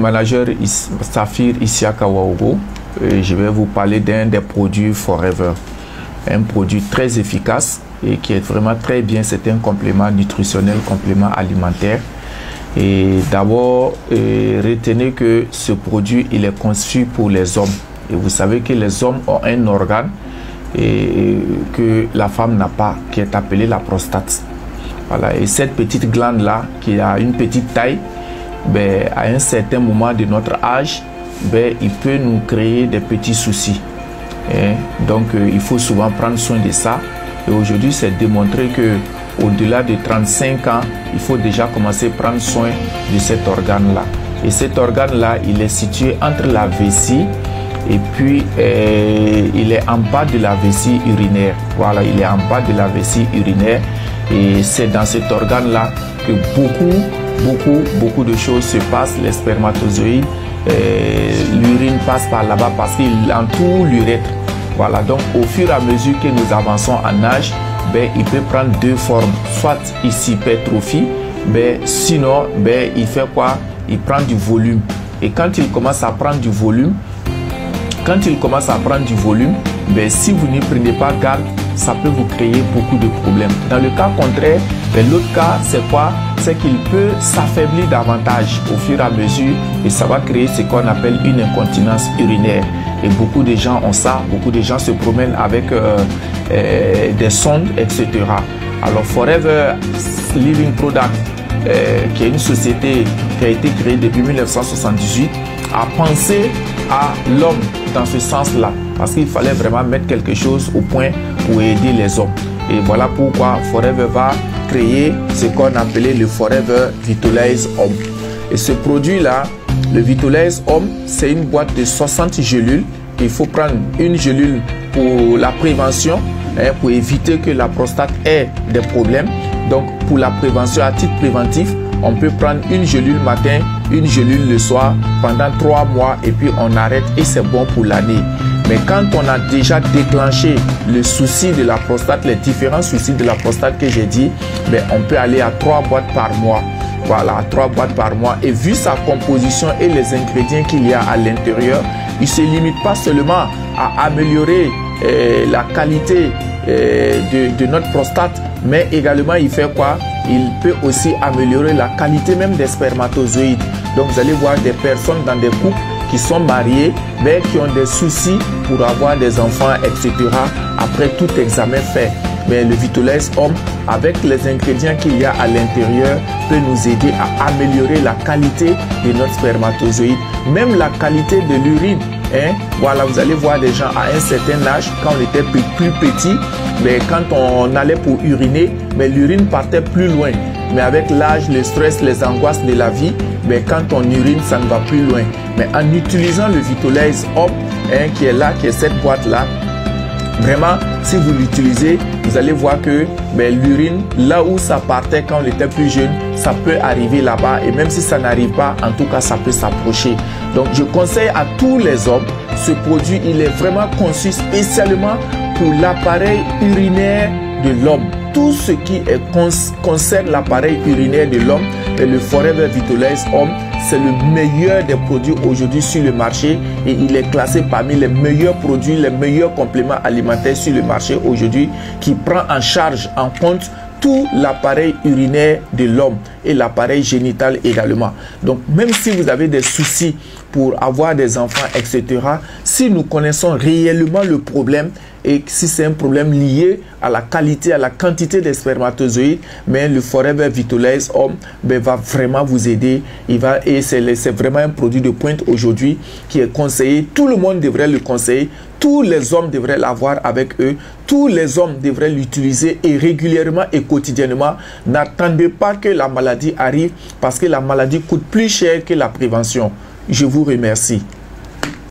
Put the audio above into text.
Manager Safir Isiaka Waogo. Je vais vous parler d'un des produits Forever. Un produit très efficace et qui est vraiment très bien. C'est un complément nutritionnel, complément alimentaire. Et d'abord, retenez que ce produit, il est conçu pour les hommes. Et vous savez que les hommes ont un organe que la femme n'a pas, qui est appelé la prostate. Voilà. Et cette petite glande-là, qui a une petite taille, ben, à un certain moment de notre âge, ben, il peut nous créer des petits soucis. Et donc, il faut souvent prendre soin de ça. Et aujourd'hui, c'est démontré que au-delà de 35 ans, il faut déjà commencer à prendre soin de cet organe-là. Et cet organe-là, il est situé entre la vessie et puis il est en bas de la vessie urinaire. Voilà, il est en bas de la vessie urinaire. Et c'est dans cet organe-là que beaucoup de choses se passent. Les spermatozoïdes, l'urine passe par là-bas parce qu'il entoure l'urètre. Voilà, donc au fur et à mesure que nous avançons en âge, ben, il peut prendre deux formes. Soit il s'hypertrophie, ben, sinon ben, il fait quoi? Il prend du volume. Et quand il commence à prendre du volume, ben, si vous n'y prenez pas garde, ça peut vous créer beaucoup de problèmes. Dans le cas contraire, ben, l'autre cas, c'est quoi? C'est qu'il peut s'affaiblir davantage au fur et à mesure et ça va créer ce qu'on appelle une incontinence urinaire. Et beaucoup de gens ont ça, beaucoup de gens se promènent avec des sondes, etc. Alors Forever Living Product, qui est une société qui a été créée depuis 1978, a pensé à l'homme dans ce sens-là, parce qu'il fallait vraiment mettre quelque chose au point pour aider les hommes. Et voilà pourquoi Forever va créer ce qu'on appelait le Forever Vitalize Homme. Et ce produit-là, le Vitalize Homme, c'est une boîte de 60 gélules. Il faut prendre une gélule pour la prévention, pour éviter que la prostate ait des problèmes. Donc, pour la prévention, à titre préventif, on peut prendre une gélule matin, une gélule le soir pendant 3 mois et puis on arrête et c'est bon pour l'année. Mais quand on a déjà déclenché le souci de la prostate, les différents soucis de la prostate que j'ai dit, ben, on peut aller à 3 boîtes par mois. Voilà, 3 boîtes par mois. Et vu sa composition et les ingrédients qu'il y a à l'intérieur, il ne se limite pas seulement à améliorer la qualité de notre prostate, mais également il fait quoi? Il peut aussi améliorer la qualité même des spermatozoïdes. Donc vous allez voir des personnes dans des couples qui sont mariés, mais qui ont des soucis pour avoir des enfants, etc. après tout examen fait. Mais le Vitalize Homme, avec les ingrédients qu'il y a à l'intérieur, peut nous aider à améliorer la qualité de notre spermatozoïde, même la qualité de l'urine. Voilà, vous allez voir des gens à un certain âge, quand on était plus petit, mais quand on allait pour uriner, mais l'urine partait plus loin. Mais avec l'âge, le stress, les angoisses de la vie, mais quand on urine, ça ne va plus loin. Mais en utilisant le Vitalize Homme, qui est là, qui est cette boîte-là, vraiment, si vous l'utilisez, vous allez voir que l'urine, là où ça partait quand on était plus jeune, ça peut arriver là-bas. Et même si ça n'arrive pas, en tout cas, ça peut s'approcher. Donc, je conseille à tous les hommes, ce produit, il est vraiment conçu spécialement pour l'appareil urinaire de l'homme. Tout ce qui concerne l'appareil urinaire de l'homme, le Forever Vitalize Homme, c'est le meilleur des produits aujourd'hui sur le marché et il est classé parmi les meilleurs produits, les meilleurs compléments alimentaires sur le marché aujourd'hui, qui prend en charge, en compte tout l'appareil urinaire de l'homme et l'appareil génital également. Donc même si vous avez des soucis pour avoir des enfants, etc., si nous connaissons réellement le problème et si c'est un problème lié à la qualité, à la quantité des spermatozoïdes, mais le Forever Vitalize Homme va vraiment vous aider. Et c'est vraiment un produit de pointe aujourd'hui qui est conseillé. Tout le monde devrait le conseiller. Tous les hommes devraient l'avoir avec eux. Tous les hommes devraient l'utiliser et régulièrement et quotidiennement. N'attendez pas que la maladie arrive parce que la maladie coûte plus cher que la prévention. Je vous remercie.